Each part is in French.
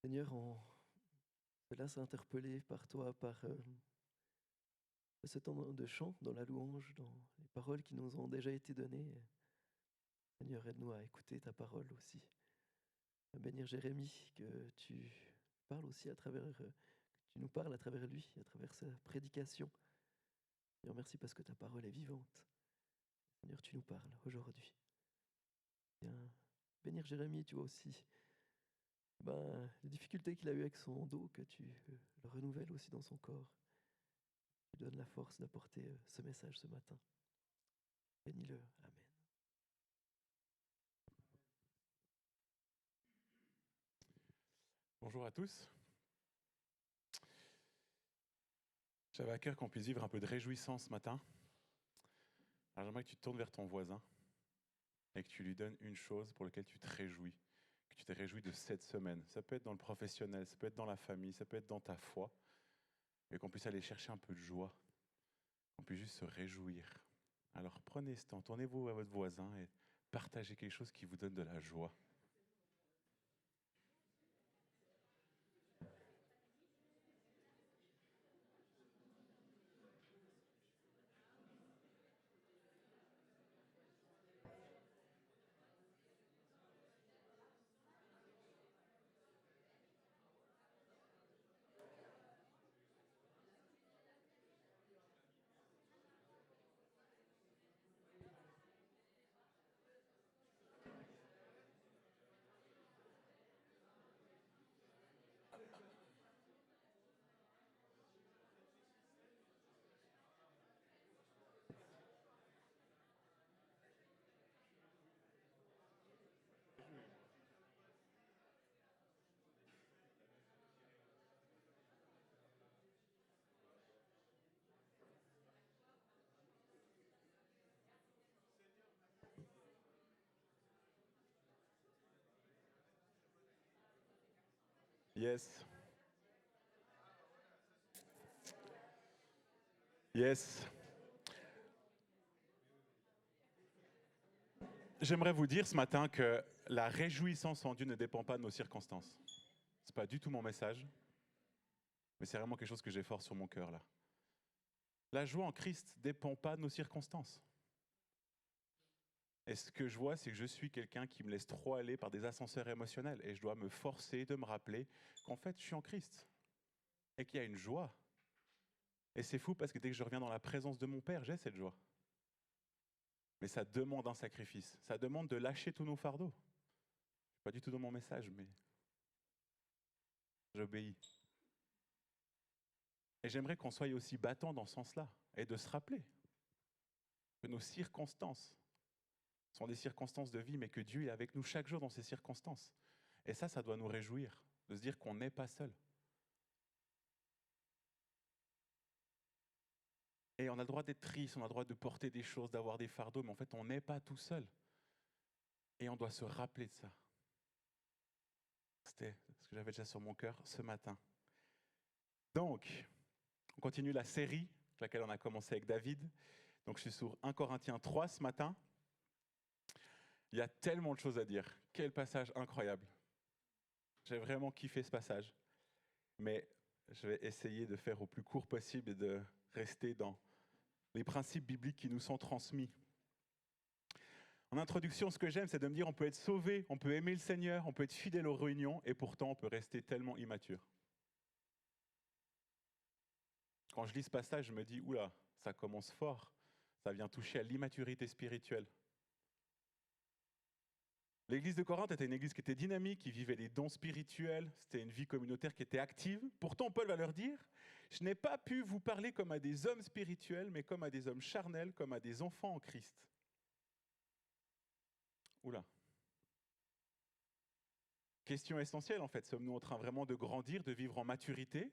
Seigneur, on se laisse interpeller par toi, par ce temps de chant, dans la louange, dans les paroles qui nous ont déjà été données. Seigneur, aide-nous à écouter ta parole aussi. À bénir Jérémie, que tu parles aussi à travers, que tu nous parles à travers lui, à travers sa prédication. Seigneur, merci parce que ta parole est vivante. Seigneur, tu nous parles aujourd'hui. Viens bénir Jérémie, tu vois aussi les difficultés qu'il a eues avec son dos, que tu le renouvelles aussi dans son corps. Tu donnes la force d'apporter ce message ce matin. Bénis-le. Amen. Bonjour à tous. J'avais à cœur qu'on puisse vivre un peu de réjouissance ce matin. Alors j'aimerais que tu te tournes vers ton voisin et que tu lui donnes une chose pour laquelle tu te réjouis, que tu te réjouis de cette semaine. Ça peut être dans le professionnel, ça peut être dans la famille, ça peut être dans ta foi, et qu'on puisse aller chercher un peu de joie, qu'on puisse juste se réjouir. Alors prenez ce temps, tournez-vous à votre voisin et partagez quelque chose qui vous donne de la joie. Yes. Yes. J'aimerais vous dire ce matin que la réjouissance en Dieu ne dépend pas de nos circonstances. Ce n'est pas du tout mon message, mais c'est vraiment quelque chose que j'ai fort sur mon cœur là. La joie en Christ ne dépend pas de nos circonstances. Et ce que je vois, c'est que je suis quelqu'un qui me laisse trop aller par des ascenseurs émotionnels. Et je dois me forcer de me rappeler qu'en fait, je suis en Christ. Et qu'il y a une joie. Et c'est fou parce que dès que je reviens dans la présence de mon Père, j'ai cette joie. Mais ça demande un sacrifice. Ça demande de lâcher tous nos fardeaux. Je suis pas du tout dans mon message, mais j'obéis. Et j'aimerais qu'on soit aussi battant dans ce sens-là. Et de se rappeler que nos circonstances sont des circonstances de vie, mais que Dieu est avec nous chaque jour dans ces circonstances. Et ça doit nous réjouir, de se dire qu'on n'est pas seul. Et on a le droit d'être triste, on a le droit de porter des choses, d'avoir des fardeaux, mais en fait, on n'est pas tout seul. Et on doit se rappeler de ça. C'était ce que j'avais déjà sur mon cœur ce matin. Donc, on continue la série, laquelle on a commencé avec David. Donc, je suis sur 1 Corinthiens 3 ce matin. Il y a tellement de choses à dire. Quel passage incroyable. J'ai vraiment kiffé ce passage. Mais je vais essayer de faire au plus court possible et de rester dans les principes bibliques qui nous sont transmis. En introduction, ce que j'aime, c'est de me dire on peut être sauvé, on peut aimer le Seigneur, on peut être fidèle aux réunions, et pourtant on peut rester tellement immature. Quand je lis ce passage, je me dis, oula, ça commence fort, ça vient toucher à l'immaturité spirituelle. L'église de Corinthe était une église qui était dynamique, qui vivait les dons spirituels, c'était une vie communautaire qui était active. Pourtant, Paul va leur dire, je n'ai pas pu vous parler comme à des hommes spirituels, mais comme à des hommes charnels, comme à des enfants en Christ. Oula. Question essentielle en fait, sommes-nous en train vraiment de grandir, de vivre en maturité,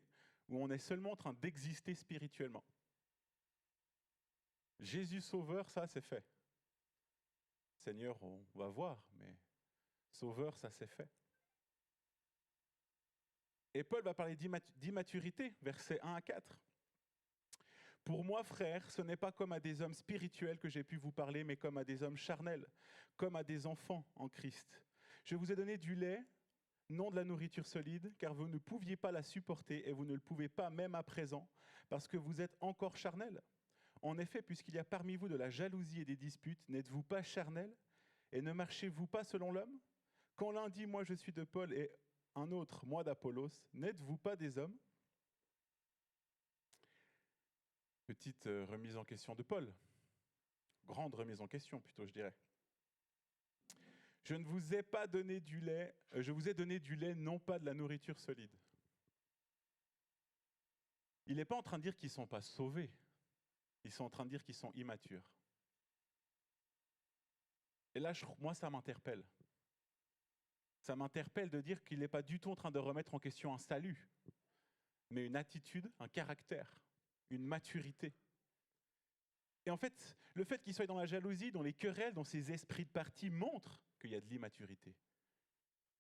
ou on est seulement en train d'exister spirituellement? Jésus sauveur, ça c'est fait. Seigneur, on va voir, mais sauveur, ça c'est fait. Et Paul va parler d'immaturité, versets 1 à 4. Pour moi, frères, ce n'est pas comme à des hommes spirituels que j'ai pu vous parler, mais comme à des hommes charnels, comme à des enfants en Christ. Je vous ai donné du lait, non de la nourriture solide, car vous ne pouviez pas la supporter et vous ne le pouvez pas même à présent, parce que vous êtes encore charnel. En effet, puisqu'il y a parmi vous de la jalousie et des disputes, n'êtes-vous pas charnel et ne marchez-vous pas selon l'homme? Quand l'un dit « moi je suis de Paul » et un autre « moi d'Apollos », n'êtes-vous pas des hommes? Petite remise en question de Paul. Grande remise en question plutôt, je dirais. Je ne vous ai pas donné du lait, je vous ai donné du lait, non pas de la nourriture solide. Il n'est pas en train de dire qu'ils ne sont pas sauvés. Ils sont en train de dire qu'ils sont immatures. Et là, moi, ça m'interpelle. Ça m'interpelle de dire qu'il n'est pas du tout en train de remettre en question un salut, mais une attitude, un caractère, une maturité. Et en fait, le fait qu'ils soient dans la jalousie, dans les querelles, dans ces esprits de parti, montre qu'il y a de l'immaturité.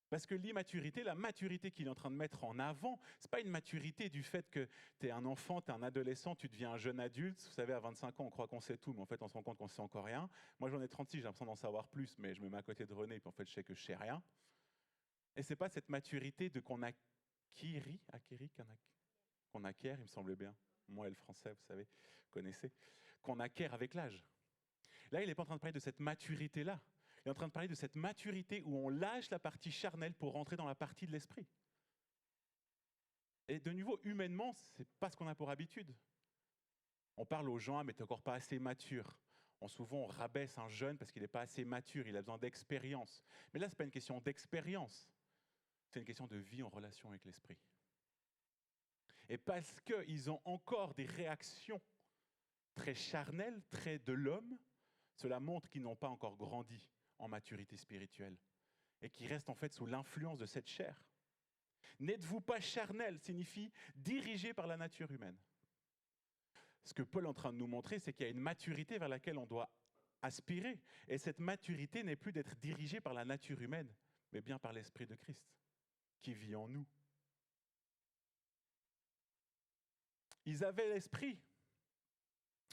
Parce que l'immaturité, la maturité qu'il est en train de mettre en avant, ce n'est pas une maturité du fait que tu es un enfant, tu es un adolescent, tu deviens un jeune adulte. Vous savez, à 25 ans, on croit qu'on sait tout, mais en fait, on se rend compte qu'on ne sait encore rien. Moi, j'en ai 36, j'ai l'impression d'en savoir plus, mais je me mets à côté de René, puis en fait, je sais que je ne sais rien. Et ce n'est pas cette maturité qu'on acquiert, il me semble bien. Moi et le français, vous savez, connaissez, qu'on acquiert avec l'âge. Là, il n'est pas en train de parler de cette maturité-là. Il est en train de parler de cette maturité où on lâche la partie charnelle pour rentrer dans la partie de l'esprit. Et de nouveau, humainement, ce n'est pas ce qu'on a pour habitude. On parle aux gens, mais tu n'es encore pas assez mature. Souvent, on rabaisse un jeune parce qu'il n'est pas assez mature, il a besoin d'expérience. Mais là, ce n'est pas une question d'expérience, c'est une question de vie en relation avec l'esprit. Et parce qu'ils ont encore des réactions très charnelles, très de l'homme, cela montre qu'ils n'ont pas encore grandi en maturité spirituelle et qu'ils restent en fait sous l'influence de cette chair. N'êtes-vous pas charnel signifie dirigé par la nature humaine. Ce que Paul est en train de nous montrer, c'est qu'il y a une maturité vers laquelle on doit aspirer. Et cette maturité n'est plus d'être dirigée par la nature humaine, mais bien par l'Esprit de Christ qui vit en nous. Ils avaient l'esprit,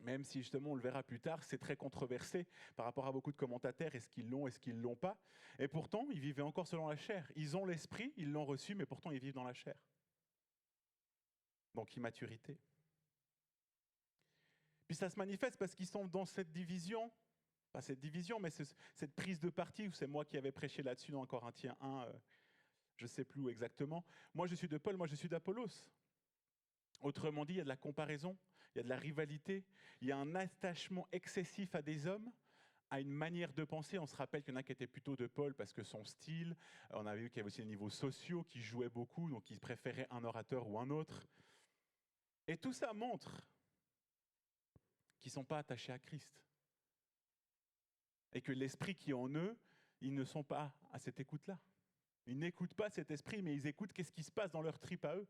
même si justement on le verra plus tard, c'est très controversé par rapport à beaucoup de commentateurs, est-ce qu'ils l'ont, est-ce qu'ils ne l'ont pas. Et pourtant, ils vivaient encore selon la chair. Ils ont l'esprit, ils l'ont reçu, mais pourtant ils vivent dans la chair. Donc immaturité. Puis ça se manifeste parce qu'ils sont dans cette division, pas cette division, mais cette prise de parti, c'est moi qui avais prêché là-dessus dans Corinthiens 1, je ne sais plus où exactement. Moi je suis de Paul, moi je suis d'Apollos. Autrement dit, il y a de la comparaison, il y a de la rivalité, il y a un attachement excessif à des hommes, à une manière de penser. On se rappelle qu'il y en a qui étaient plutôt de Paul parce que son style, on avait vu qu'il y avait aussi les niveaux sociaux qui jouaient beaucoup, donc ils préféraient un orateur ou un autre. Et tout ça montre qu'ils ne sont pas attachés à Christ. Et que l'esprit qui est en eux, ils ne sont pas à cette écoute-là. Ils n'écoutent pas cet esprit, mais ils écoutent qu'est-ce qui se passe dans leur trip à eux.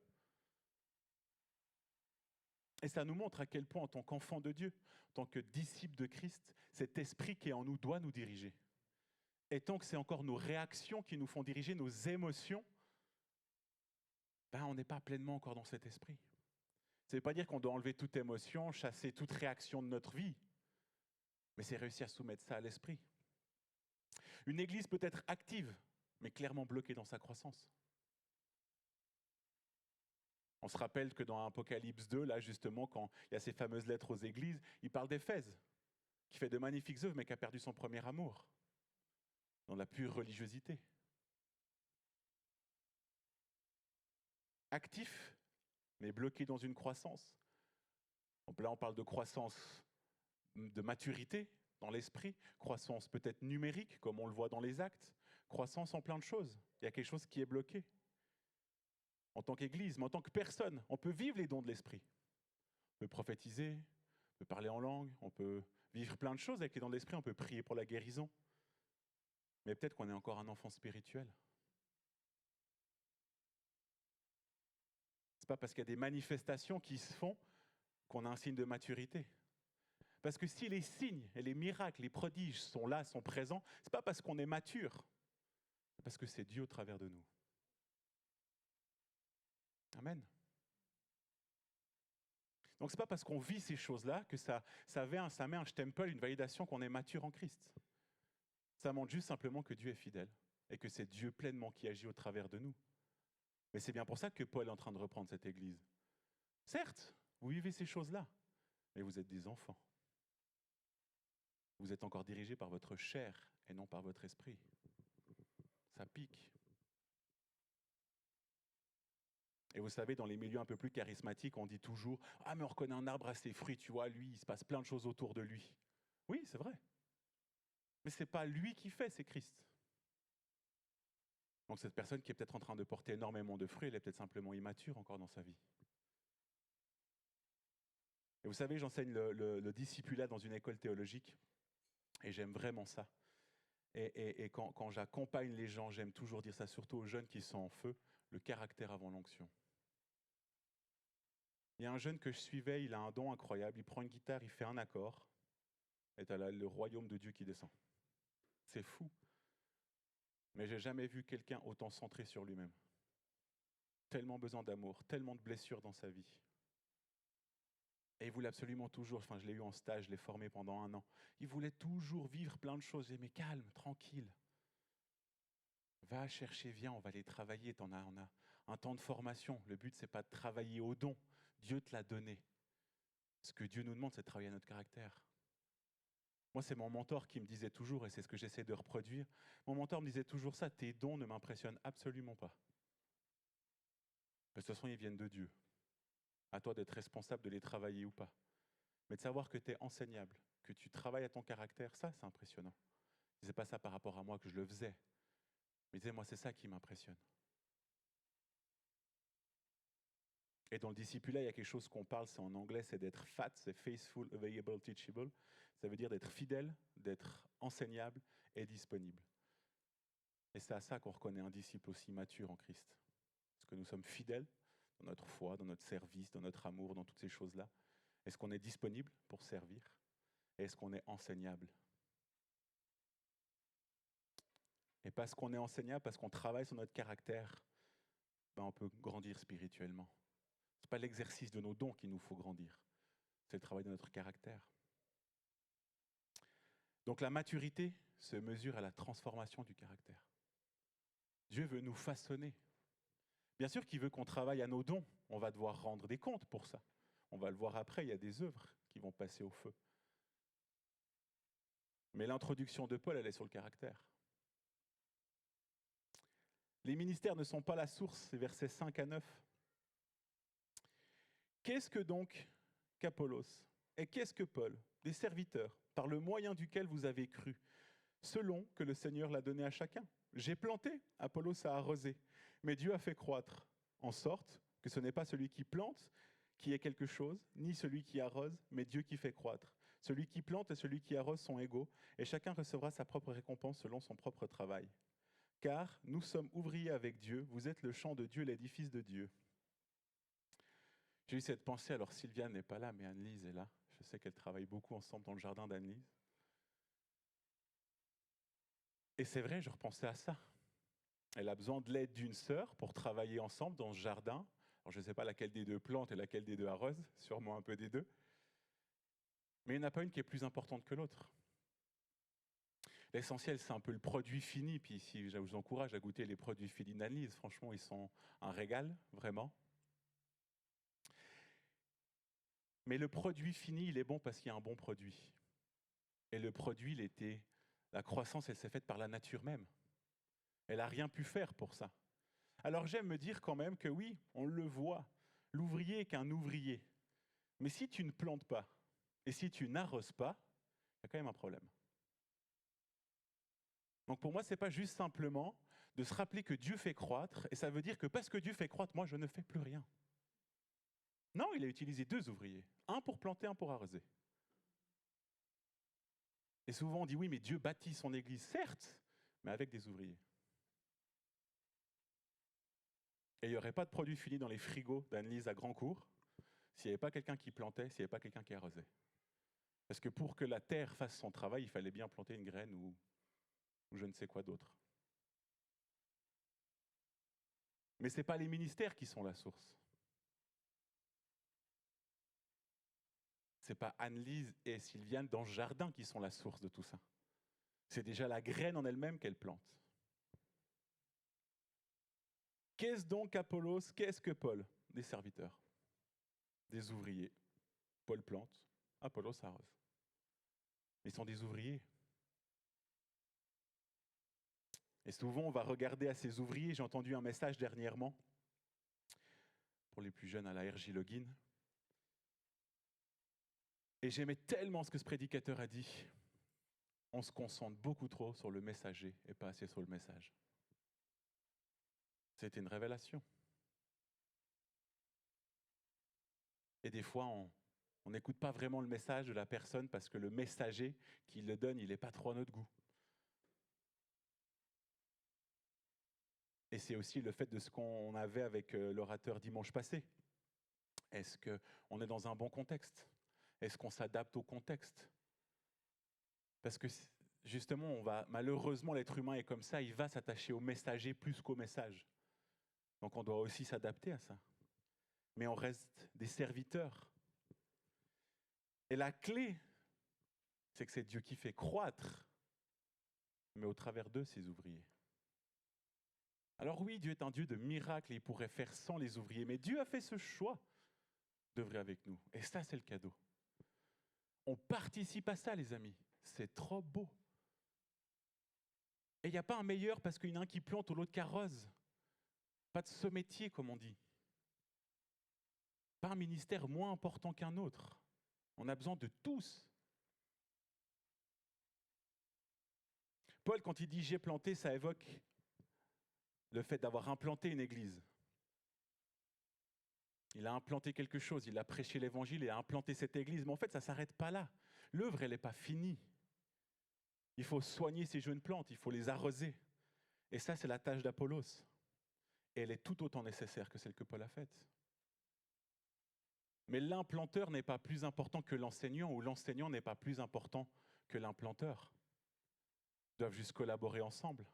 Et ça nous montre à quel point, en tant qu'enfant de Dieu, en tant que disciple de Christ, cet esprit qui est en nous doit nous diriger. Et tant que c'est encore nos réactions qui nous font diriger, nos émotions, on n'est pas pleinement encore dans cet esprit. Ça ne veut pas dire qu'on doit enlever toute émotion, chasser toute réaction de notre vie, mais c'est réussir à soumettre ça à l'esprit. Une église peut être active, mais clairement bloquée dans sa croissance. On se rappelle que dans Apocalypse 2, là justement, quand il y a ces fameuses lettres aux églises, il parle d'Éphèse, qui fait de magnifiques œuvres, mais qui a perdu son premier amour, dans la pure religiosité. Actif, mais bloqué dans une croissance. Donc là, on parle de croissance de maturité dans l'esprit, croissance peut-être numérique, comme on le voit dans les actes, croissance en plein de choses. Il y a quelque chose qui est bloqué. En tant qu'Église, mais en tant que personne, on peut vivre les dons de l'esprit. On peut prophétiser, on peut parler en langue, on peut vivre plein de choses avec les dons de l'esprit, on peut prier pour la guérison. Mais peut-être qu'on est encore un enfant spirituel. Ce n'est pas parce qu'il y a des manifestations qui se font qu'on a un signe de maturité. Parce que si les signes et les miracles, les prodiges sont là, sont présents, ce n'est pas parce qu'on est mature, c'est parce que c'est Dieu au travers de nous. Amen. Donc ce n'est pas parce qu'on vit ces choses-là que ça met un stempel, une validation qu'on est mature en Christ. Ça montre juste simplement que Dieu est fidèle et que c'est Dieu pleinement qui agit au travers de nous. Mais c'est bien pour ça que Paul est en train de reprendre cette église. Certes, vous vivez ces choses-là, mais vous êtes des enfants. Vous êtes encore dirigés par votre chair et non par votre esprit. Ça pique. Et vous savez, dans les milieux un peu plus charismatiques, on dit toujours « Ah, mais on reconnaît un arbre à ses fruits, tu vois, lui, il se passe plein de choses autour de lui. » Oui, c'est vrai. Mais ce n'est pas lui qui fait, c'est Christ. Donc cette personne qui est peut-être en train de porter énormément de fruits, elle est peut-être simplement immature encore dans sa vie. Et vous savez, j'enseigne le discipulat dans une école théologique, et j'aime vraiment ça. Et quand j'accompagne les gens, j'aime toujours dire ça, surtout aux jeunes qui sont en feu, le caractère avant l'onction. Il y a un jeune que je suivais, il a un don incroyable, il prend une guitare, il fait un accord, et tu as le royaume de Dieu qui descend. C'est fou. Mais j'ai jamais vu quelqu'un autant centré sur lui-même. Tellement besoin d'amour, tellement de blessures dans sa vie. Et il voulait absolument toujours, enfin je l'ai eu en stage, je l'ai formé pendant 1 an, il voulait toujours vivre plein de choses, mais calme, tranquille. Va chercher, viens, on va aller travailler, on a un temps de formation. Le but, c'est pas de travailler au don, Dieu te l'a donné. Ce que Dieu nous demande, c'est de travailler à notre caractère. Moi, c'est mon mentor qui me disait toujours, et c'est ce que j'essaie de reproduire, mon mentor me disait toujours ça, tes dons ne m'impressionnent absolument pas. De toute façon, ils viennent de Dieu. À toi d'être responsable de les travailler ou pas. Mais de savoir que tu es enseignable, que tu travailles à ton caractère, ça, c'est impressionnant. Il ne disait pas ça par rapport à moi que je le faisais. Mais il disait, moi, c'est ça qui m'impressionne. Et dans le discipulat, il y a quelque chose qu'on parle, c'est en anglais, c'est d'être fat, c'est faithful, available, teachable. Ça veut dire d'être fidèle, d'être enseignable et disponible. Et c'est à ça qu'on reconnaît un disciple aussi mature en Christ. Parce que nous sommes fidèles dans notre foi, dans notre service, dans notre amour, dans toutes ces choses-là. Est-ce qu'on est disponible pour servir? Et est-ce qu'on est enseignable? Et parce qu'on est enseignable, parce qu'on travaille sur notre caractère, on peut grandir spirituellement. Ce n'est pas l'exercice de nos dons qu'il nous faut grandir, c'est le travail de notre caractère. Donc la maturité se mesure à la transformation du caractère. Dieu veut nous façonner. Bien sûr qu'il veut qu'on travaille à nos dons, on va devoir rendre des comptes pour ça. On va le voir après, il y a des œuvres qui vont passer au feu. Mais l'introduction de Paul, elle est sur le caractère. Les ministères ne sont pas la source, c'est versets 5 à 9. Qu'est-ce que donc qu'Apollos et qu'est-ce que Paul? Des serviteurs, par le moyen duquel vous avez cru, selon que le Seigneur l'a donné à chacun. J'ai planté, Apollos a arrosé, mais Dieu a fait croître, en sorte que ce n'est pas celui qui plante qui est quelque chose, ni celui qui arrose, mais Dieu qui fait croître. Celui qui plante et celui qui arrose sont égaux, et chacun recevra sa propre récompense selon son propre travail. Car nous sommes ouvriers avec Dieu, vous êtes le champ de Dieu, l'édifice de Dieu. J'ai eu cette pensée, alors Sylviane n'est pas là, mais Anne-Lise est là. Je sais qu'elle travaille beaucoup ensemble dans le jardin d'Anne-Lise. Et c'est vrai, je repensais à ça. Elle a besoin de l'aide d'une sœur pour travailler ensemble dans ce jardin. Alors je ne sais pas laquelle des deux plante et laquelle des deux arrose, sûrement un peu des deux. Mais il n'y en a pas une qui est plus importante que l'autre. L'essentiel, c'est un peu le produit fini. Puis ici, je vous encourage à goûter les produits finis d'Anne-Lise. Franchement, ils sont un régal, vraiment. Mais le produit fini, il est bon parce qu'il y a un bon produit. Et le produit, la croissance, elle s'est faite par la nature même. Elle n'a rien pu faire pour ça. Alors j'aime me dire quand même que oui, on le voit, l'ouvrier est qu'un ouvrier. Mais si tu ne plantes pas et si tu n'arroses pas, il y a quand même un problème. Donc pour moi, ce n'est pas juste simplement de se rappeler que Dieu fait croître, et ça veut dire que parce que Dieu fait croître, moi je ne fais plus rien. Non, il a utilisé 2 ouvriers, un pour planter, un pour arroser. Et souvent on dit oui, mais Dieu bâtit son église, certes, mais avec des ouvriers. Et il n'y aurait pas de produit fini dans les frigos d'Anne-Lise à Grandcourt s'il n'y avait pas quelqu'un qui plantait, s'il n'y avait pas quelqu'un qui arrosait. Parce que pour que la terre fasse son travail, il fallait bien planter une graine ou je ne sais quoi d'autre. Mais ce n'est pas les ministères qui sont la source. Ce n'est pas Anne-Lise et Sylviane dans ce jardin qui sont la source de tout ça. C'est déjà la graine en elle-même qu'elle plante. Qu'est-ce donc Apollos? Qu'est-ce que Paul? Des serviteurs, des ouvriers. Paul plante, Apollos arrose. Ils sont des ouvriers. Et souvent, on va regarder à ces ouvriers. J'ai entendu un message dernièrement, pour les plus jeunes à la RJ Login. Et j'aimais tellement ce que ce prédicateur a dit. On se concentre beaucoup trop sur le messager et pas assez sur le message. C'était une révélation. Et des fois, on n'écoute pas vraiment le message de la personne parce que le messager qui le donne, il n'est pas trop à notre goût. Et c'est aussi le fait de ce qu'on avait avec l'orateur dimanche passé. Est-ce qu'on est dans un bon contexte? Est-ce qu'on s'adapte au contexte? Parce que justement, malheureusement, l'être humain est comme ça, il va s'attacher au messager plus qu'au message. Donc on doit aussi s'adapter à ça. Mais on reste des serviteurs. Et la clé, c'est que c'est Dieu qui fait croître, mais au travers d'eux, ses ouvriers. Alors oui, Dieu est un Dieu de miracles et il pourrait faire sans les ouvriers, mais Dieu a fait ce choix d'œuvrer avec nous. Et ça, c'est le cadeau. On participe à ça, les amis. C'est trop beau. Et il n'y a pas un meilleur parce qu'il y en a un qui plante ou l'autre qui arrose. Pas de sommétier, comme on dit. Pas un ministère moins important qu'un autre. On a besoin de tous. Paul, quand il dit « j'ai planté », ça évoque le fait d'avoir implanté une église. Il a implanté quelque chose, il a prêché l'évangile, il a implanté cette église. Mais en fait, ça ne s'arrête pas là. L'œuvre, elle n'est pas finie. Il faut soigner ces jeunes plantes, il faut les arroser. Et ça, c'est la tâche d'Apollos. Et elle est tout autant nécessaire que celle que Paul a faite. Mais l'implanteur n'est pas plus important que l'enseignant, ou l'enseignant n'est pas plus important que l'implanteur. Ils doivent juste collaborer ensemble.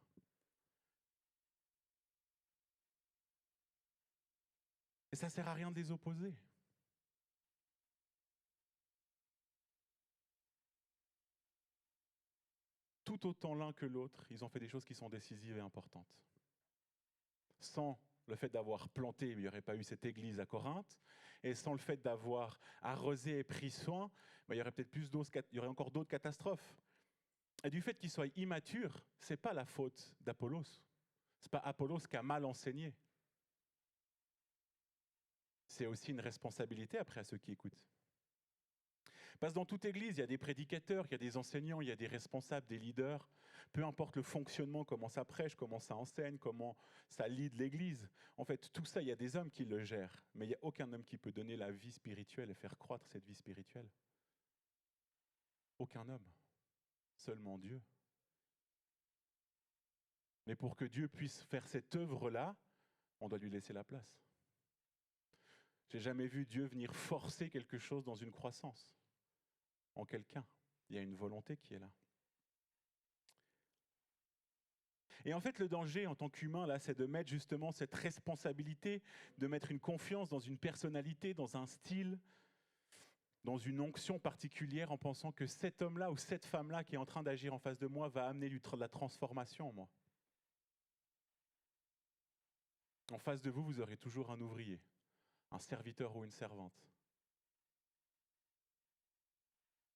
Et ça ne sert à rien de les opposer. Tout autant l'un que l'autre, ils ont fait des choses qui sont décisives et importantes. Sans le fait d'avoir planté, il n'y aurait pas eu cette église à Corinthe. Et sans le fait d'avoir arrosé et pris soin, il y aurait peut-être il y aurait encore d'autres catastrophes. Et du fait qu'ils soient immatures, ce n'est pas la faute d'Apollos. Ce n'est pas Apollos qui a mal enseigné. C'est aussi une responsabilité après à ceux qui écoutent. Parce que dans toute église, il y a des prédicateurs, il y a des enseignants, il y a des responsables, des leaders. Peu importe le fonctionnement, comment ça prêche, comment ça enseigne, comment ça lead l'église. En fait, tout ça, il y a des hommes qui le gèrent. Mais il n'y a aucun homme qui peut donner la vie spirituelle et faire croître cette vie spirituelle. Aucun homme. Seulement Dieu. Mais pour que Dieu puisse faire cette œuvre-là, on doit lui laisser la place. J'ai jamais vu Dieu venir forcer quelque chose dans une croissance. En quelqu'un. Il y a une volonté qui est là. Et en fait, le danger en tant qu'humain, là, c'est de mettre justement cette responsabilité, de mettre une confiance dans une personnalité, dans un style, dans une onction particulière, en pensant que cet homme-là ou cette femme-là qui est en train d'agir en face de moi va amener de la transformation en moi. En face de vous, vous aurez toujours un ouvrier, un serviteur ou une servante.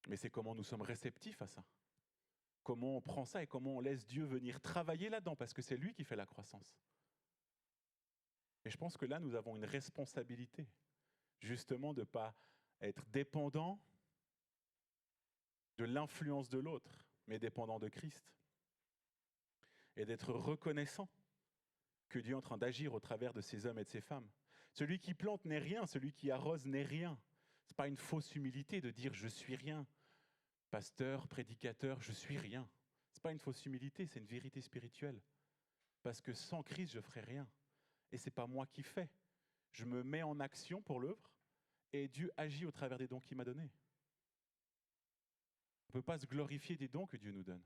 Mais c'est comment nous sommes réceptifs à ça. Comment on prend ça et comment on laisse Dieu venir travailler là-dedans, parce que c'est lui qui fait la croissance. Et je pense que là, nous avons une responsabilité, justement, de ne pas être dépendant de l'influence de l'autre, mais dépendant de Christ. Et d'être reconnaissant que Dieu est en train d'agir au travers de ces hommes et de ces femmes. Celui qui plante n'est rien, celui qui arrose n'est rien. Ce n'est pas une fausse humilité de dire « je suis rien ». Pasteur, prédicateur, je suis rien. Ce n'est pas une fausse humilité, c'est une vérité spirituelle. Parce que sans Christ, je ne ferai rien. Et ce n'est pas moi qui fais. Je me mets en action pour l'œuvre et Dieu agit au travers des dons qu'il m'a donnés. On ne peut pas se glorifier des dons que Dieu nous donne.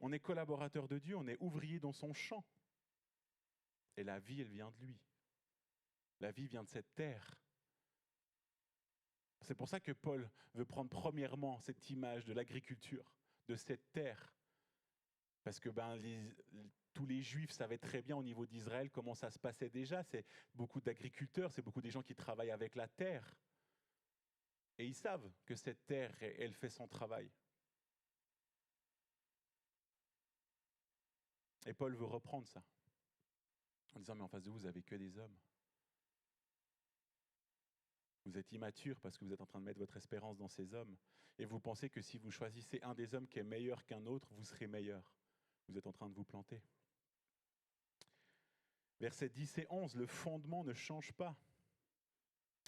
On est collaborateur de Dieu, on est ouvrier dans son champ. Et la vie, elle vient de lui. La vie vient de cette terre. C'est pour ça que Paul veut prendre premièrement cette image de l'agriculture, de cette terre, Parce que tous les Juifs savaient très bien au niveau d'Israël comment ça se passait déjà. C'est beaucoup d'agriculteurs, c'est beaucoup des gens qui travaillent avec la terre. Et ils savent que cette terre, elle fait son travail. Et Paul veut reprendre ça, en disant, mais en face de vous, vous n'avez que des hommes. Vous êtes immature parce que vous êtes en train de mettre votre espérance dans ces hommes. Et vous pensez que si vous choisissez un des hommes qui est meilleur qu'un autre, vous serez meilleur. Vous êtes en train de vous planter. Versets 10 et 11, le fondement ne change pas.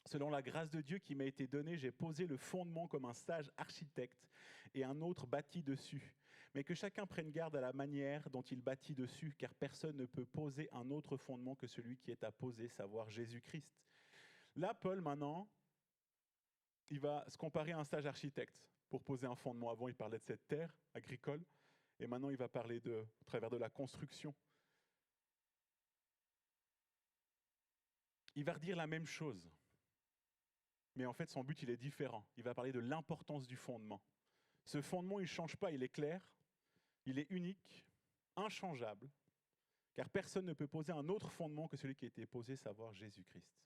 Selon la grâce de Dieu qui m'a été donnée, j'ai posé le fondement comme un sage architecte et un autre bâtit dessus. Mais que chacun prenne garde à la manière dont il bâtit dessus, car personne ne peut poser un autre fondement que celui qui est à poser, savoir Jésus-Christ. Là, Paul, maintenant, il va se comparer à un sage architecte pour poser un fondement. Avant, il parlait de cette terre agricole, et maintenant, il va parler au travers de la construction. Il va redire la même chose. Mais en fait, son but, il est différent. Il va parler de l'importance du fondement. Ce fondement, il ne change pas, il est clair, il est unique, inchangeable, car personne ne peut poser un autre fondement que celui qui a été posé, savoir Jésus-Christ.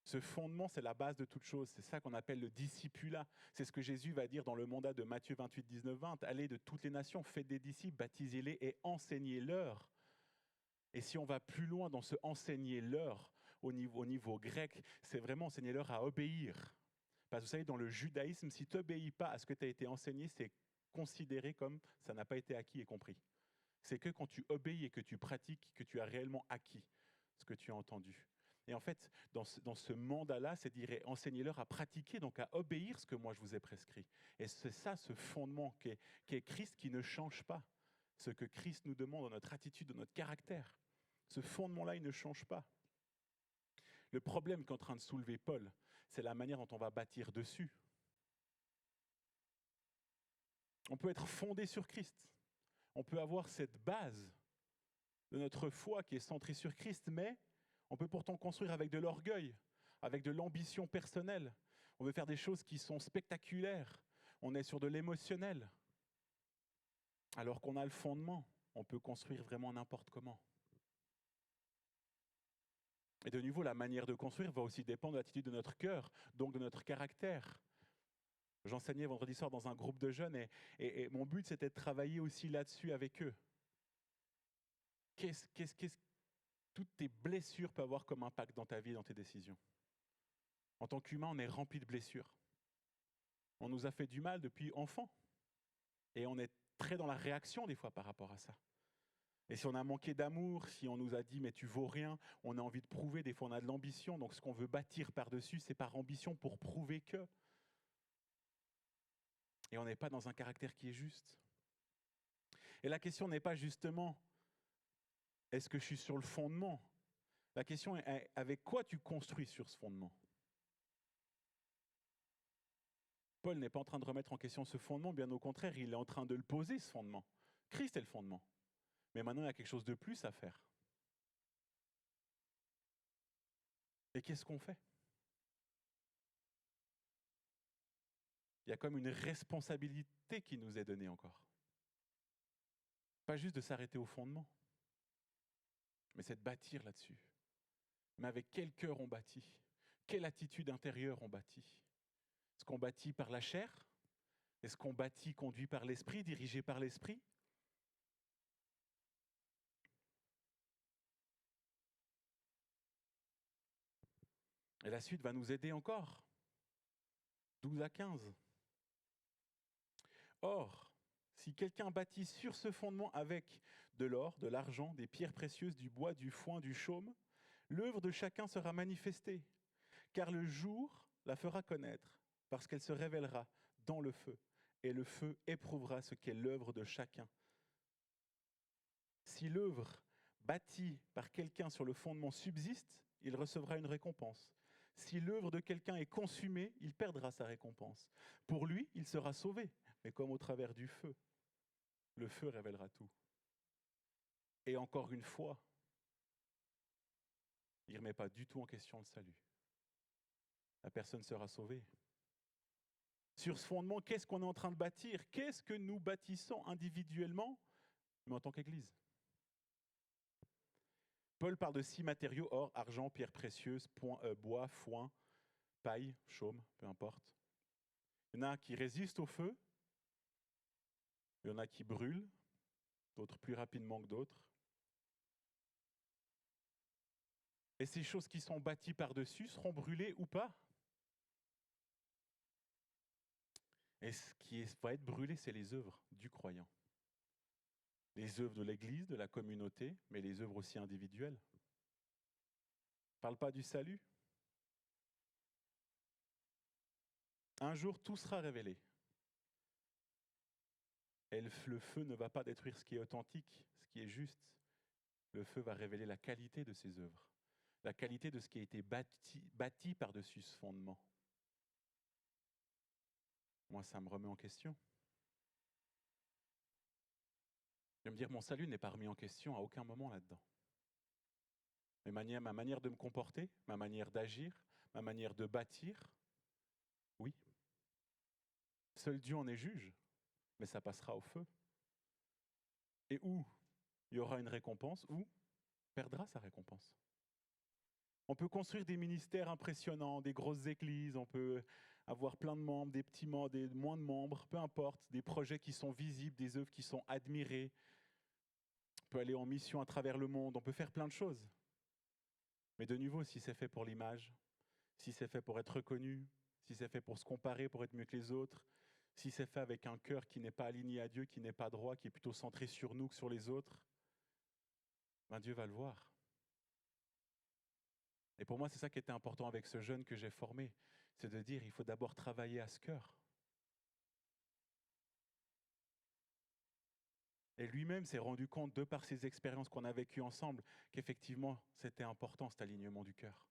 Ce fondement, c'est la base de toute chose. C'est ça qu'on appelle le discipulat. C'est ce que Jésus va dire dans le mandat de Matthieu 28, 19, 20. Allez de toutes les nations, faites des disciples, baptisez-les et enseignez-leur. Et si on va plus loin dans ce enseigner-leur, au niveau grec, c'est vraiment enseigner-leur à obéir. Parce que vous savez, dans le judaïsme, si tu n'obéis pas à ce que tu as été enseigné, c'est considéré comme ça n'a pas été acquis et compris. C'est que quand tu obéis et que tu pratiques, que tu as réellement acquis ce que tu as entendu. Et en fait, dans ce mandat-là, c'est dire enseignez-leur à pratiquer, donc à obéir ce que moi je vous ai prescrit. Et c'est ça, ce fondement qui est Christ, qui ne change pas. Ce que Christ nous demande dans notre attitude, dans notre caractère. Ce fondement-là, il ne change pas. Le problème qu'est en train de soulever Paul, c'est la manière dont on va bâtir dessus. On peut être fondé sur Christ. On peut avoir cette base de notre foi qui est centrée sur Christ, mais on peut pourtant construire avec de l'orgueil, avec de l'ambition personnelle. On veut faire des choses qui sont spectaculaires. On est sur de l'émotionnel. Alors qu'on a le fondement, on peut construire vraiment n'importe comment. Et de nouveau, la manière de construire va aussi dépendre de l'attitude de notre cœur, donc de notre caractère. J'enseignais vendredi soir dans un groupe de jeunes et mon but, c'était de travailler aussi là-dessus avec eux. Toutes tes blessures peuvent avoir comme impact dans ta vie et dans tes décisions. En tant qu'humain, on est rempli de blessures. On nous a fait du mal depuis enfant. Et on est très dans la réaction des fois par rapport à ça. Et si on a manqué d'amour, si on nous a dit « mais tu vaux rien », on a envie de prouver, des fois on a de l'ambition. Donc ce qu'on veut bâtir par-dessus, c'est par ambition pour prouver que. Et on n'est pas dans un caractère qui est juste. Et la question n'est pas justement « est-ce que je suis sur le fondement ?» La question est « avec quoi tu construis sur ce fondement ?» Paul n'est pas en train de remettre en question ce fondement, bien au contraire, il est en train de le poser, ce fondement. Christ est le fondement. Mais maintenant, il y a quelque chose de plus à faire. Et qu'est-ce qu'on fait? Il y a comme une responsabilité qui nous est donnée encore. Pas juste de s'arrêter au fondement, mais c'est de bâtir là-dessus. Mais avec quel cœur on bâtit? Quelle attitude intérieure on bâtit? Est-ce qu'on bâtit par la chair? Est-ce qu'on bâtit conduit par l'esprit, dirigé par l'esprit? Et la suite va nous aider encore. 12 à 15. Or, si quelqu'un bâtit sur ce fondement avec de l'or, de l'argent, des pierres précieuses, du bois, du foin, du chaume, l'œuvre de chacun sera manifestée, car le jour la fera connaître, parce qu'elle se révélera dans le feu, et le feu éprouvera ce qu'est l'œuvre de chacun. Si l'œuvre bâtie par quelqu'un sur le fondement subsiste, il recevra une récompense. Si l'œuvre de quelqu'un est consumée, il perdra sa récompense. Pour lui, il sera sauvé, mais comme au travers du feu. Le feu révélera tout. Et encore une fois, il ne remet pas du tout en question le salut. La personne sera sauvée. Sur ce fondement, qu'est-ce qu'on est en train de bâtir? Qu'est-ce que nous bâtissons individuellement, mais en tant qu'Église? Paul parle de 6 matériaux: or, argent, pierres précieuses, bois, foin, paille, chaume, peu importe. Il y en a qui résistent au feu, il y en a qui brûlent, d'autres plus rapidement que d'autres. Et ces choses qui sont bâties par-dessus seront brûlées ou pas? Et ce qui va être brûlé, c'est les œuvres du croyant. Les œuvres de l'Église, de la communauté, mais les œuvres aussi individuelles. On ne parle pas du salut. Un jour, tout sera révélé. Et le feu ne va pas détruire ce qui est authentique, ce qui est juste. Le feu va révéler la qualité de ces œuvres, la qualité de ce qui a été bâti par-dessus ce fondement. Moi, ça me remet en question. Je vais me dire, mon salut n'est pas remis en question à aucun moment là-dedans. Ma manière de me comporter, ma manière d'agir, ma manière de bâtir, oui. Seul Dieu en est juge, mais ça passera au feu. Et où il y aura une récompense, où perdra sa récompense. On peut construire des ministères impressionnants, des grosses églises, on peut avoir plein de membres, des petits membres, des moins de membres, peu importe, des projets qui sont visibles, des œuvres qui sont admirées. On peut aller en mission à travers le monde, on peut faire plein de choses. Mais de nouveau, si c'est fait pour l'image, si c'est fait pour être reconnu, si c'est fait pour se comparer, pour être mieux que les autres, si c'est fait avec un cœur qui n'est pas aligné à Dieu, qui n'est pas droit, qui est plutôt centré sur nous que sur les autres, ben Dieu va le voir. Et pour moi, c'est ça qui était important avec ce jeune que j'ai formé, c'est de dire il faut d'abord travailler à ce cœur. Et lui-même s'est rendu compte, de par ces expériences qu'on a vécues ensemble, qu'effectivement, c'était important cet alignement du cœur.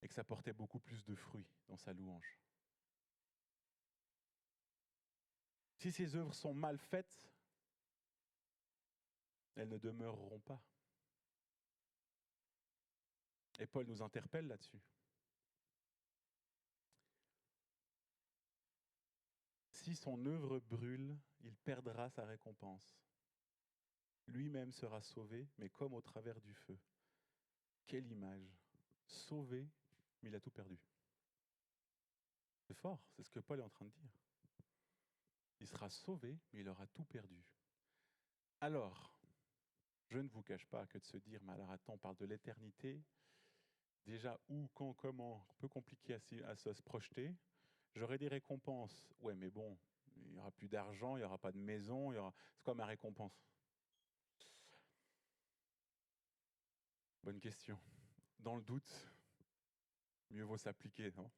Et que ça portait beaucoup plus de fruits dans sa louange. Si ces œuvres sont mal faites, elles ne demeureront pas. Et Paul nous interpelle là-dessus. Si son œuvre brûle, il perdra sa récompense. Lui-même sera sauvé, mais comme au travers du feu. Quelle image! Sauvé, mais il a tout perdu. C'est fort, c'est ce que Paul est en train de dire. Il sera sauvé, mais il aura tout perdu. Alors, je ne vous cache pas que de se dire, mais alors attends, on parle de l'éternité. Déjà, où, quand, comment, un peu compliqué à se projeter. J'aurai des récompenses. Ouais, mais bon, il n'y aura plus d'argent, il n'y aura pas de maison, c'est quoi ma récompense? Bonne question. Dans le doute, mieux vaut s'appliquer, non?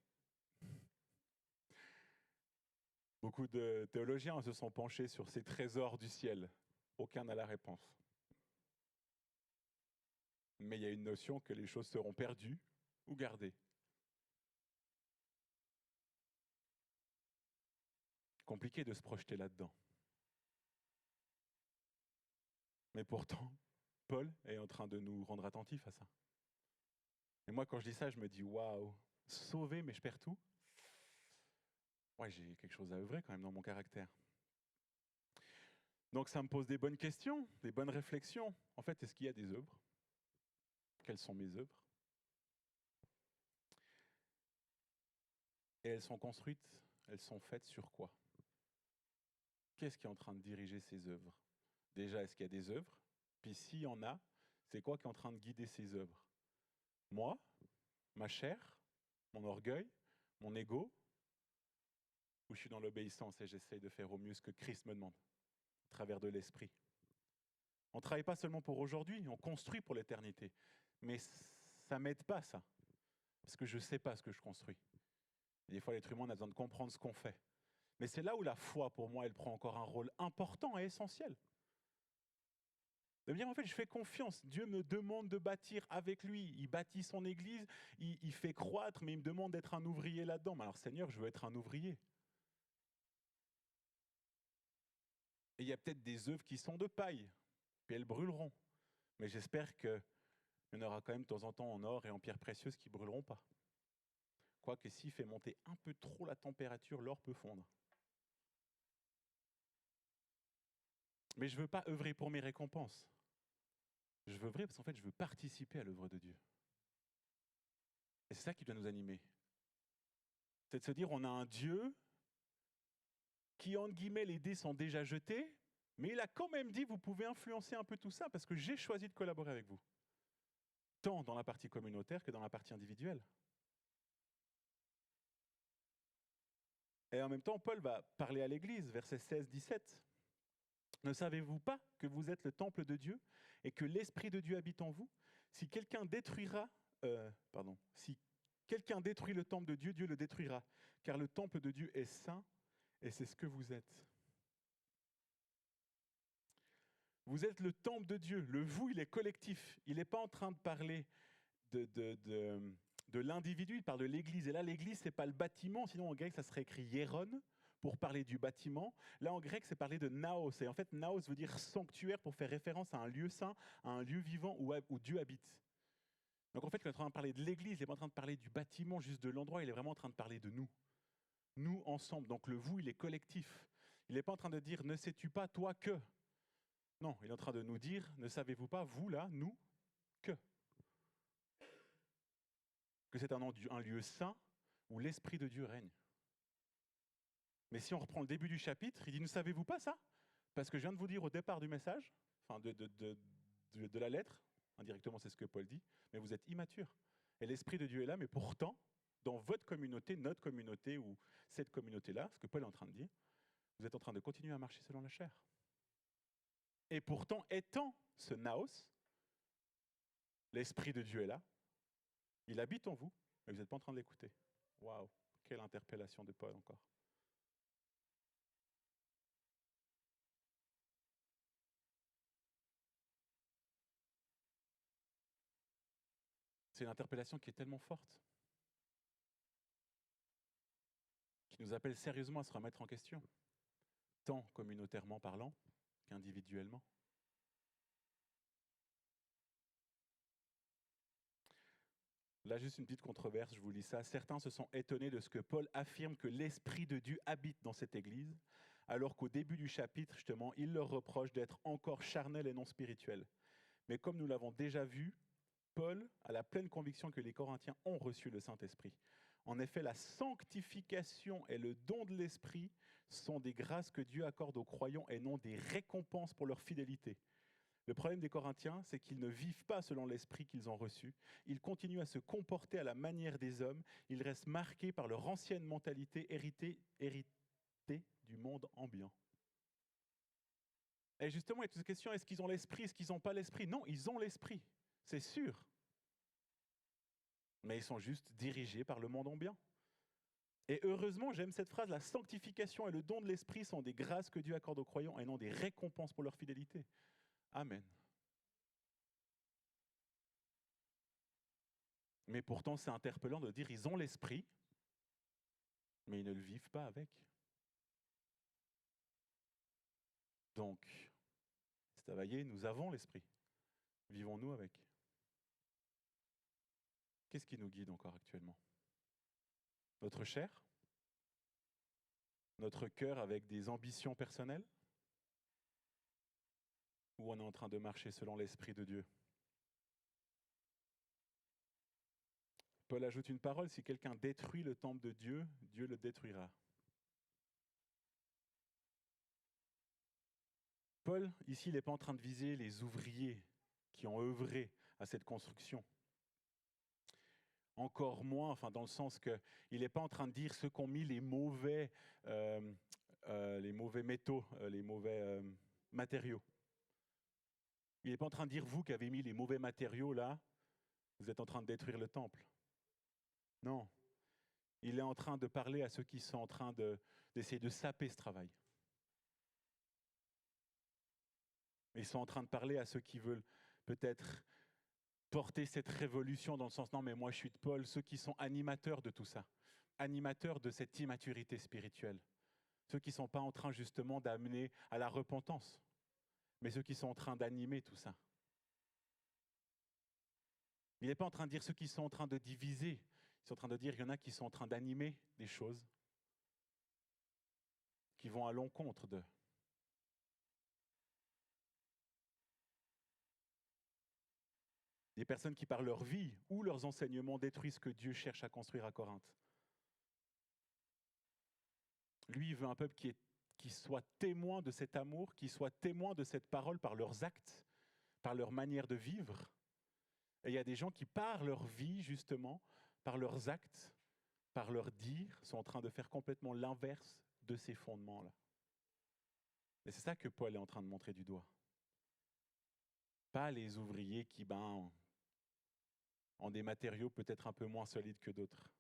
Beaucoup de théologiens se sont penchés sur ces trésors du ciel. Aucun n'a la réponse. Mais il y a une notion que les choses seront perdues ou gardées. Compliqué de se projeter là-dedans. Mais pourtant, Paul est en train de nous rendre attentifs à ça. Et moi, quand je dis ça, je me dis, waouh, sauvé, mais je perds tout. Ouais, j'ai quelque chose à œuvrer quand même dans mon caractère. Donc ça me pose des bonnes questions, des bonnes réflexions. En fait, est-ce qu'il y a des œuvres? Quelles sont mes œuvres? Et elles sont construites, elles sont faites sur quoi? Qu'est-ce qui est en train de diriger ces œuvres? Déjà, est-ce qu'il y a des œuvres? Puis s'il y en a, c'est quoi qui est en train de guider ces œuvres? Moi, ma chair, mon orgueil, mon ego, ou je suis dans l'obéissance et j'essaye de faire au mieux ce que Christ me demande, à travers de l'esprit. On ne travaille pas seulement pour aujourd'hui, on construit pour l'éternité. Mais ça ne m'aide pas, ça. Parce que je ne sais pas ce que je construis. Et des fois, l'être humain a besoin de comprendre ce qu'on fait. Mais c'est là où la foi, pour moi, elle prend encore un rôle important et essentiel. De me dire, en fait, je fais confiance. Dieu me demande de bâtir avec lui. Il bâtit son église, il fait croître, mais il me demande d'être un ouvrier là-dedans. Mais alors, Seigneur, je veux être un ouvrier. Et il y a peut-être des œuvres qui sont de paille, puis elles brûleront. Mais j'espère qu'il y en aura quand même de temps en temps en or et en pierres précieuses qui ne brûleront pas. Quoique s'il fait monter un peu trop la température, l'or peut fondre. Mais je ne veux pas œuvrer pour mes récompenses. Je veux œuvrer parce qu'en fait, je veux participer à l'œuvre de Dieu. Et c'est ça qui doit nous animer. C'est de se dire, on a un Dieu qui, entre guillemets, les dés sont déjà jetés, mais il a quand même dit, vous pouvez influencer un peu tout ça parce que j'ai choisi de collaborer avec vous. Tant dans la partie communautaire que dans la partie individuelle. Et en même temps, Paul va parler à l'Église, versets 16-17. Ne savez-vous pas que vous êtes le temple de Dieu et que l'Esprit de Dieu habite en vous? Si quelqu'un détruit le temple de Dieu, Dieu le détruira, car le temple de Dieu est saint et c'est ce que vous êtes. Vous êtes le temple de Dieu. Le vous, il est collectif. Il n'est pas en train de parler de l'individu, il parle de l'Église. Et là, l'Église, ce n'est pas le bâtiment, sinon en grec, ça serait écrit hieron pour parler du bâtiment. Là, en grec, c'est parler de naos. Et en fait, naos veut dire sanctuaire pour faire référence à un lieu saint, à un lieu vivant où Dieu habite. Donc en fait, il est en train de parler de l'Église, il n'est pas en train de parler du bâtiment, juste de l'endroit, il est vraiment en train de parler de nous. Nous ensemble. Donc le vous, il est collectif. Il n'est pas en train de dire « ne sais-tu pas, toi, que ». Non, il est en train de nous dire « ne savez-vous pas, vous là, nous, que ». Que c'est un lieu saint où l'Esprit de Dieu règne. Mais si on reprend le début du chapitre, il dit « ne savez-vous pas ça ?» Parce que je viens de vous dire au départ du message, enfin de la lettre, indirectement c'est ce que Paul dit, mais vous êtes immatures. Et l'Esprit de Dieu est là, mais pourtant, dans votre communauté, notre communauté ou cette communauté-là, ce que Paul est en train de dire, vous êtes en train de continuer à marcher selon la chair. Et pourtant, étant ce naos, l'Esprit de Dieu est là, il habite en vous, mais vous n'êtes pas en train de l'écouter. Waouh, quelle interpellation de Paul encore. C'est une interpellation qui est tellement forte, qui nous appelle sérieusement à se remettre en question, tant communautairement parlant qu'individuellement. Là, juste une petite controverse, je vous lis ça. Certains se sont étonnés de ce que Paul affirme que l'Esprit de Dieu habite dans cette Église, alors qu'au début du chapitre, justement, il leur reproche d'être encore charnels et non spirituels. Mais comme nous l'avons déjà vu, Paul a la pleine conviction que les Corinthiens ont reçu le Saint-Esprit. En effet, la sanctification et le don de l'Esprit sont des grâces que Dieu accorde aux croyants et non des récompenses pour leur fidélité. Le problème des Corinthiens, c'est qu'ils ne vivent pas selon l'Esprit qu'ils ont reçu. Ils continuent à se comporter à la manière des hommes. Ils restent marqués par leur ancienne mentalité héritée du monde ambiant. Et justement, il y a toute cette question, est-ce qu'ils ont l'Esprit, est-ce qu'ils n'ont pas l'Esprit? Non, ils ont l'Esprit, c'est sûr. Mais ils sont juste dirigés par le monde ambiant. Et heureusement, j'aime cette phrase, la sanctification et le don de l'Esprit sont des grâces que Dieu accorde aux croyants et non des récompenses pour leur fidélité. Amen. Mais pourtant, c'est interpellant de dire ils ont l'Esprit, mais ils ne le vivent pas avec. Donc, Stavaillé, nous avons l'Esprit. Vivons-nous avec. Qu'est-ce qui nous guide encore actuellement? Notre chair? Notre cœur avec des ambitions personnelles? Ou on est en train de marcher selon l'Esprit de Dieu? Paul ajoute une parole, si quelqu'un détruit le temple de Dieu, Dieu le détruira. Paul, ici, il n'est pas en train de viser les ouvriers qui ont œuvré à cette construction. Encore moins, enfin dans le sens qu'il n'est pas en train de dire ceux qui ont mis les mauvais métaux, les mauvais matériaux. Il n'est pas en train de dire vous qui avez mis les mauvais matériaux là, vous êtes en train de détruire le temple. Non. Il est en train de parler à ceux qui sont en train d'essayer de saper ce travail. Ils sont en train de parler à ceux qui veulent peut-être porter cette révolution dans le sens, non mais moi je suis de Paul, ceux qui sont animateurs de tout ça, animateurs de cette immaturité spirituelle, ceux qui ne sont pas en train justement d'amener à la repentance, mais ceux qui sont en train d'animer tout ça. Il n'est pas en train de dire ceux qui sont en train de diviser, Ils sont en train de dire, il y en a qui sont en train d'animer des choses qui vont à l'encontre d'eux. Des personnes qui, par leur vie ou leurs enseignements, détruisent ce que Dieu cherche à construire à Corinthe. Lui, il veut un peuple qui soit témoin de cet amour, qui soit témoin de cette parole par leurs actes, par leur manière de vivre. Et il y a des gens qui, par leur vie, justement, par leurs actes, par leur dire, sont en train de faire complètement l'inverse de ces fondements-là. Et c'est ça que Paul est en train de montrer du doigt. Pas les ouvriers qui, ont des matériaux peut-être un peu moins solides que d'autres.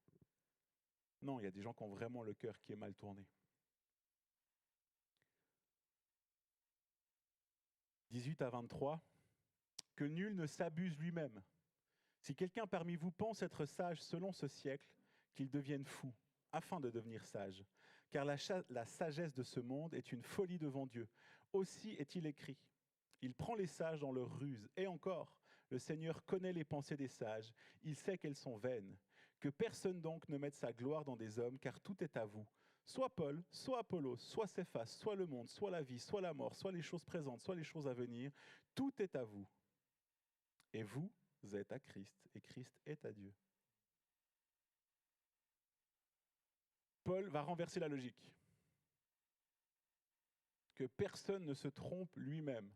Non, il y a des gens qui ont vraiment le cœur qui est mal tourné. 18 à 23, que nul ne s'abuse lui-même. Si quelqu'un parmi vous pense être sage selon ce siècle, qu'il devienne fou, afin de devenir sage. Car la sagesse de ce monde est une folie devant Dieu. Aussi est-il écrit, il prend les sages dans leur ruse. Et encore, le Seigneur connaît les pensées des sages, il sait qu'elles sont vaines. Que personne donc ne mette sa gloire dans des hommes, car tout est à vous. Soit Paul, soit Apollos, soit Céphas, soit le monde, soit la vie, soit la mort, soit les choses présentes, soit les choses à venir, tout est à vous. Et vous êtes à Christ, et Christ est à Dieu. Paul va renverser la logique. Que personne ne se trompe lui-même.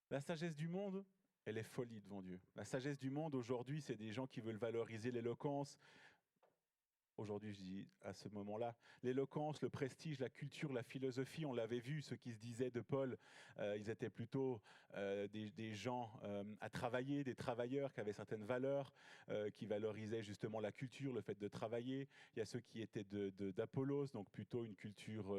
La sagesse du monde, elle est folie devant Dieu. La sagesse du monde, aujourd'hui, c'est des gens qui veulent valoriser l'éloquence. Aujourd'hui, je dis à ce moment-là, l'éloquence, le prestige, la culture, la philosophie, on l'avait vu, ceux qui se disaient de Paul, ils étaient plutôt des gens à travailler, des travailleurs qui avaient certaines valeurs, qui valorisaient justement la culture, le fait de travailler. Il y a ceux qui étaient d'Apollos, donc plutôt une culture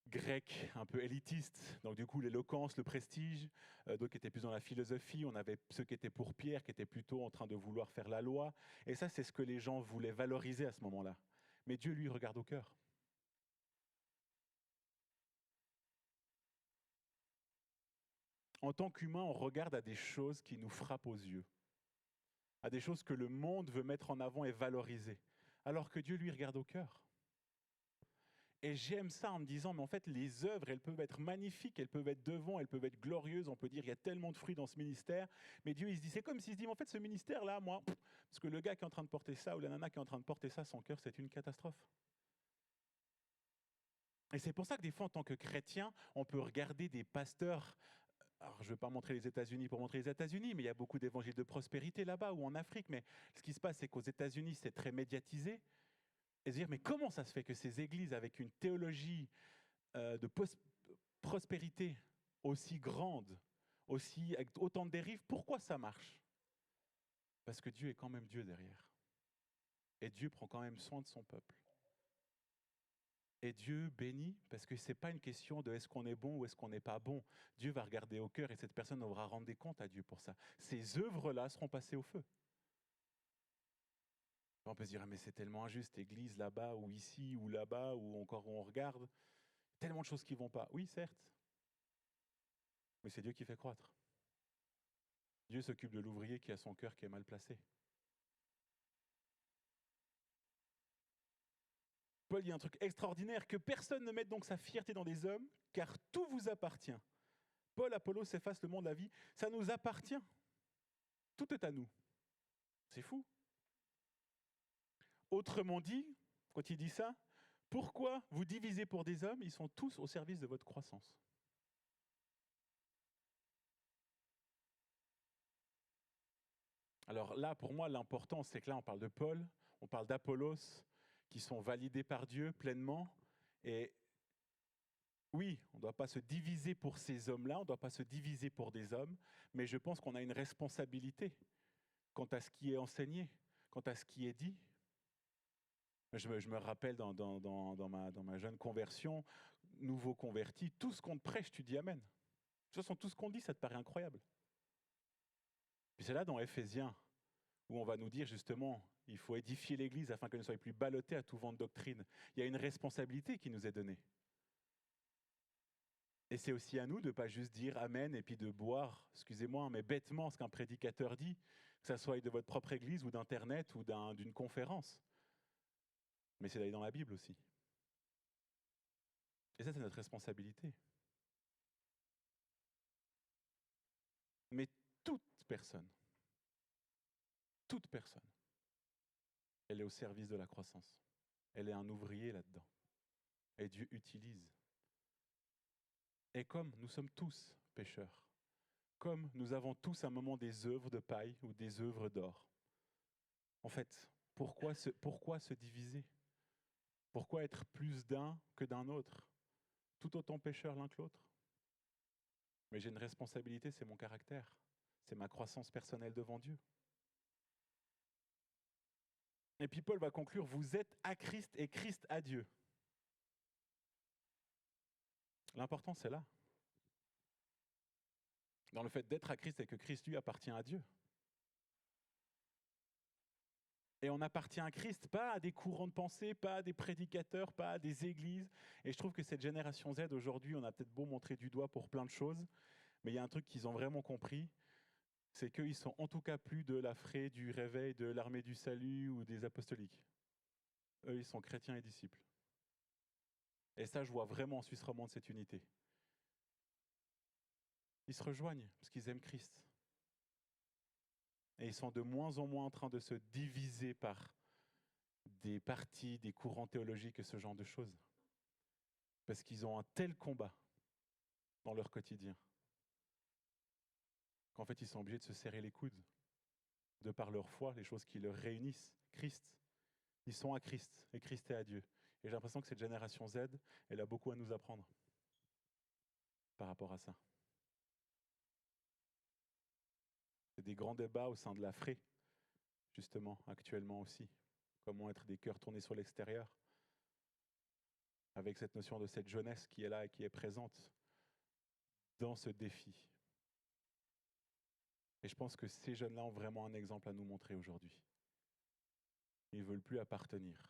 grec, un peu élitiste, donc du coup l'éloquence, le prestige, d'autres qui étaient plus dans la philosophie, on avait ceux qui étaient pour Pierre, qui étaient plutôt en train de vouloir faire la loi, et ça c'est ce que les gens voulaient valoriser à ce moment-là. Mais Dieu lui regarde au cœur. En tant qu'humain, on regarde à des choses qui nous frappent aux yeux, à des choses que le monde veut mettre en avant et valoriser, alors que Dieu lui regarde au cœur. Et j'aime ça en me disant, mais en fait, les œuvres, elles peuvent être magnifiques, elles peuvent être devant, elles peuvent être glorieuses. On peut dire, il y a tellement de fruits dans ce ministère. Mais Dieu, il se dit, c'est comme s'il se dit, mais en fait, ce ministère-là, moi, parce que le gars qui est en train de porter ça ou la nana qui est en train de porter ça, son cœur, c'est une catastrophe. Et c'est pour ça que des fois, en tant que chrétien, on peut regarder des pasteurs. Alors, je ne vais pas montrer les États-Unis pour montrer les États-Unis, mais il y a beaucoup d'évangiles de prospérité là-bas ou en Afrique. Mais ce qui se passe, c'est qu'aux États-Unis, c'est très médiatisé. Et se dire, mais comment ça se fait que ces églises avec une théologie de prospérité aussi grande, aussi, avec autant de dérives, pourquoi ça marche? Parce que Dieu est quand même Dieu derrière. Et Dieu prend quand même soin de son peuple. Et Dieu bénit, parce que ce n'est pas une question de est-ce qu'on est bon ou est-ce qu'on n'est pas bon. Dieu va regarder au cœur et cette personne devra rendre des comptes à Dieu pour ça. Ces œuvres-là seront passées au feu. On peut se dire, ah, mais c'est tellement injuste, église là-bas ou ici ou là-bas ou encore où on regarde. Tellement de choses qui ne vont pas. Oui, certes. Mais c'est Dieu qui fait croître. Dieu s'occupe de l'ouvrier qui a son cœur qui est mal placé. Paul dit un truc extraordinaire, que personne ne mette donc sa fierté dans des hommes, car tout vous appartient. Paul, Apollos, Céphas, le monde, la vie, ça nous appartient. Tout est à nous. C'est fou. Autrement dit, quand il dit ça, pourquoi vous divisez pour des hommes? Ils sont tous au service de votre croissance. Alors là, pour moi, l'important, c'est que là, on parle de Paul, on parle d'Apollos, qui sont validés par Dieu pleinement. Et oui, on ne doit pas se diviser pour ces hommes-là, on ne doit pas se diviser pour des hommes, mais je pense qu'on a une responsabilité quant à ce qui est enseigné, quant à ce qui est dit. Je me rappelle dans ma jeune conversion, nouveau converti, tout ce qu'on te prêche, tu dis Amen. De toute façon, tout ce qu'on dit, ça te paraît incroyable. Puis c'est là dans Éphésiens où on va nous dire justement, il faut édifier l'Église afin qu'elle ne soit plus ballottée à tout vent de doctrine. Il y a une responsabilité qui nous est donnée. Et c'est aussi à nous de ne pas juste dire Amen et puis de boire, excusez-moi, mais bêtement ce qu'un prédicateur dit. Que ça soit de votre propre église ou d'Internet ou d'une conférence. Mais c'est d'aller dans la Bible aussi. Et ça, c'est notre responsabilité. Mais toute personne, elle est au service de la croissance. Elle est un ouvrier là-dedans. Et Dieu utilise. Et comme nous sommes tous pécheurs, comme nous avons tous à un moment des œuvres de paille ou des œuvres d'or, en fait, pourquoi se diviser? Pourquoi être plus d'un que d'un autre? Tout autant pécheurs l'un que l'autre. Mais j'ai une responsabilité, c'est mon caractère. C'est ma croissance personnelle devant Dieu. Et puis Paul va conclure, vous êtes à Christ et Christ à Dieu. L'important, c'est là. Dans le fait d'être à Christ et que Christ, lui, appartient à Dieu. Et on appartient à Christ, pas à des courants de pensée, pas à des prédicateurs, pas à des églises. Et je trouve que cette génération Z, aujourd'hui, on a peut-être beau montrer du doigt pour plein de choses, mais il y a un truc qu'ils ont vraiment compris, c'est qu'ils sont en tout cas plus de la Fraie, du Réveil, de l'Armée du Salut ou des apostoliques. Eux, ils sont chrétiens et disciples. Et ça, je vois vraiment en Suisse romande cette unité. Ils se rejoignent parce qu'ils aiment Christ. Et ils sont de moins en moins en train de se diviser par des partis, des courants théologiques et ce genre de choses. Parce qu'ils ont un tel combat dans leur quotidien qu'en fait, ils sont obligés de se serrer les coudes, de par leur foi, les choses qui leur réunissent. Christ, ils sont à Christ et Christ est à Dieu. Et j'ai l'impression que cette génération Z, elle a beaucoup à nous apprendre par rapport à ça. C'est des grands débats au sein de la Fraie, justement, actuellement aussi. Comment être des cœurs tournés sur l'extérieur, avec cette notion de cette jeunesse qui est là et qui est présente dans ce défi. Et je pense que ces jeunes-là ont vraiment un exemple à nous montrer aujourd'hui. Ils ne veulent plus appartenir.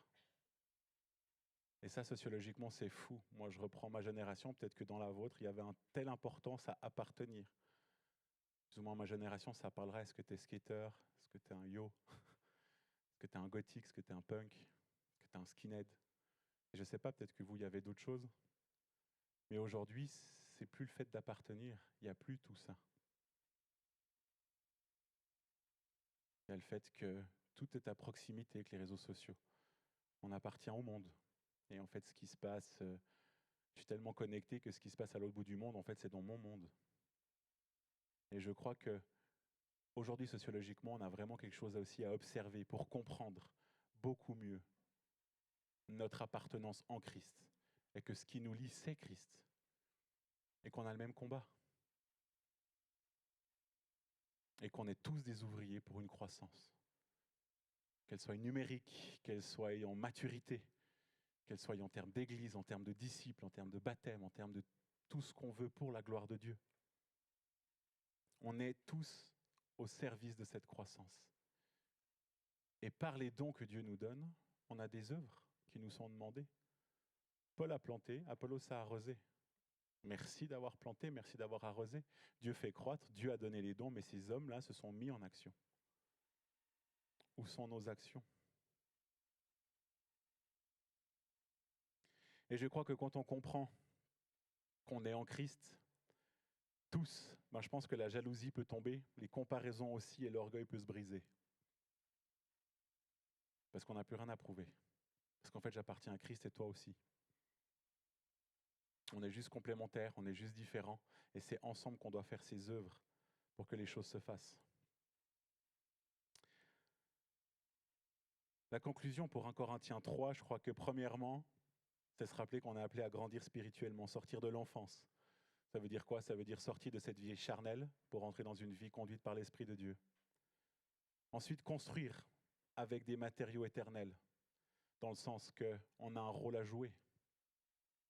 Et ça, sociologiquement, c'est fou. Moi, je reprends ma génération, peut-être que dans la vôtre, il y avait une telle importance à appartenir. Plus ou moins ma génération, ça parlera, est-ce que tu es skater? Est-ce que tu es un yo? Est-ce que tu es un gothique? Est-ce que tu es un punk? Est-ce que tu es un skinhead? Et je ne sais pas, peut-être que vous, il y avait d'autres choses. Mais aujourd'hui, c'est plus le fait d'appartenir. Il n'y a plus tout ça. Il y a le fait que tout est à proximité avec les réseaux sociaux. On appartient au monde. Et en fait, ce qui se passe, je suis tellement connecté que ce qui se passe à l'autre bout du monde, en fait, c'est dans mon monde. Et je crois que aujourd'hui, sociologiquement, on a vraiment quelque chose aussi à observer pour comprendre beaucoup mieux notre appartenance en Christ. Et que ce qui nous lie, c'est Christ. Et qu'on a le même combat. Et qu'on est tous des ouvriers pour une croissance. Qu'elle soit numérique, qu'elle soit en maturité, qu'elle soit en termes d'église, en termes de disciples, en termes de baptême, en termes de tout ce qu'on veut pour la gloire de Dieu. On est tous au service de cette croissance. Et par les dons que Dieu nous donne, on a des œuvres qui nous sont demandées. Paul a planté, Apollos a arrosé. Merci d'avoir planté, merci d'avoir arrosé. Dieu fait croître, Dieu a donné les dons, mais ces hommes-là se sont mis en action. Où sont nos actions? Et je crois que quand on comprend qu'on est en Christ, tous, je pense que la jalousie peut tomber, les comparaisons aussi et l'orgueil peut se briser. Parce qu'on n'a plus rien à prouver. Parce qu'en fait, j'appartiens à Christ et toi aussi. On est juste complémentaires, on est juste différents. Et c'est ensemble qu'on doit faire ces œuvres pour que les choses se fassent. La conclusion pour 1 Corinthiens 3, je crois que premièrement, c'est se rappeler qu'on est appelé à grandir spirituellement, sortir de l'enfance. Ça veut dire quoi? Ça veut dire sortir de cette vie charnelle pour entrer dans une vie conduite par l'Esprit de Dieu. Ensuite, construire avec des matériaux éternels, dans le sens qu'on a un rôle à jouer.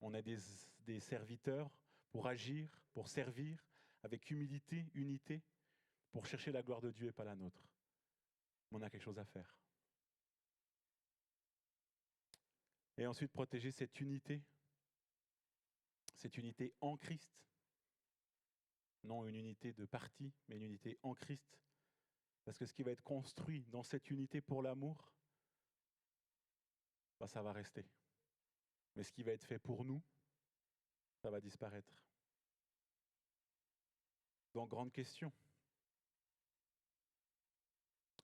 On est des serviteurs pour agir, pour servir, avec humilité, unité, pour chercher la gloire de Dieu et pas la nôtre. On a quelque chose à faire. Et ensuite, protéger cette unité en Christ. Non une unité de parti, mais une unité en Christ, Parce que ce qui va être construit dans cette unité pour l'amour, ça va rester. Mais ce qui va être fait pour nous, ça va disparaître. Donc, grande question.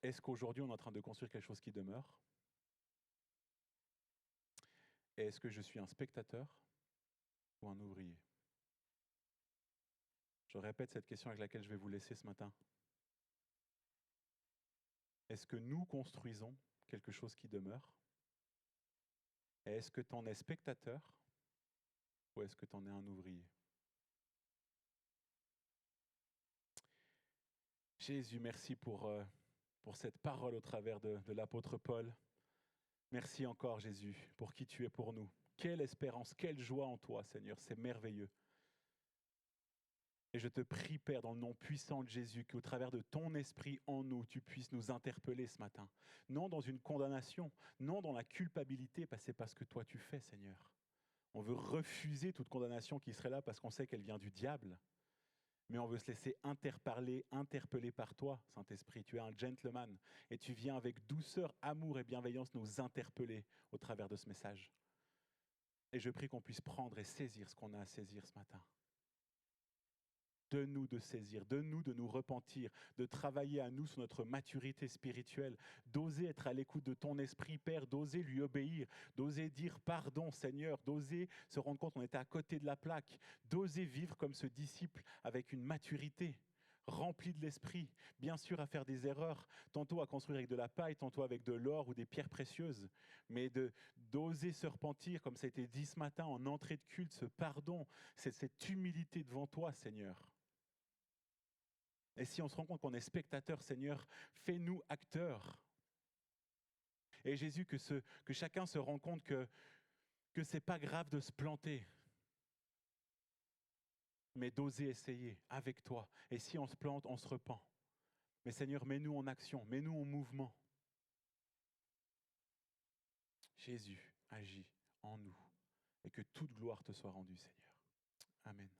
Est-ce qu'aujourd'hui, on est en train de construire quelque chose qui demeure? Et est-ce que je suis un spectateur ou un ouvrier? Je répète cette question avec laquelle je vais vous laisser ce matin. Est-ce que nous construisons quelque chose qui demeure? Et est-ce que tu en es spectateur ou est-ce que tu en es un ouvrier? Jésus, merci pour cette parole au travers de l'apôtre Paul. Merci encore, Jésus, pour qui tu es pour nous. Quelle espérance, quelle joie en toi, Seigneur, c'est merveilleux. Et je te prie, Père, dans le nom puissant de Jésus, qu'au travers de ton esprit en nous, tu puisses nous interpeller ce matin. Non dans une condamnation, non dans la culpabilité, parce que c'est pas ce que toi tu fais, Seigneur. On veut refuser toute condamnation qui serait là parce qu'on sait qu'elle vient du diable. Mais on veut se laisser interpeller par toi, Saint-Esprit. Tu es un gentleman et tu viens avec douceur, amour et bienveillance nous interpeller au travers de ce message. Et je prie qu'on puisse prendre et saisir ce qu'on a à saisir ce matin. De nous de saisir, de nous de nous repentir, de travailler à nous sur notre maturité spirituelle, d'oser être à l'écoute de ton esprit, Père, d'oser lui obéir, d'oser dire pardon, Seigneur, d'oser se rendre compte qu'on était à côté de la plaque, d'oser vivre comme ce disciple avec une maturité remplie de l'esprit, bien sûr à faire des erreurs, tantôt à construire avec de la paille, tantôt avec de l'or ou des pierres précieuses, mais d'oser se repentir, comme ça a été dit ce matin en entrée de culte, ce pardon, cette humilité devant toi, Seigneur. Et si on se rend compte qu'on est spectateur, Seigneur, fais-nous acteurs. Et Jésus, que chacun se rende compte que ce n'est pas grave de se planter, mais d'oser essayer avec toi. Et si on se plante, on se repent. Mais Seigneur, mets-nous en action, mets-nous en mouvement. Jésus, agis en nous et que toute gloire te soit rendue, Seigneur. Amen.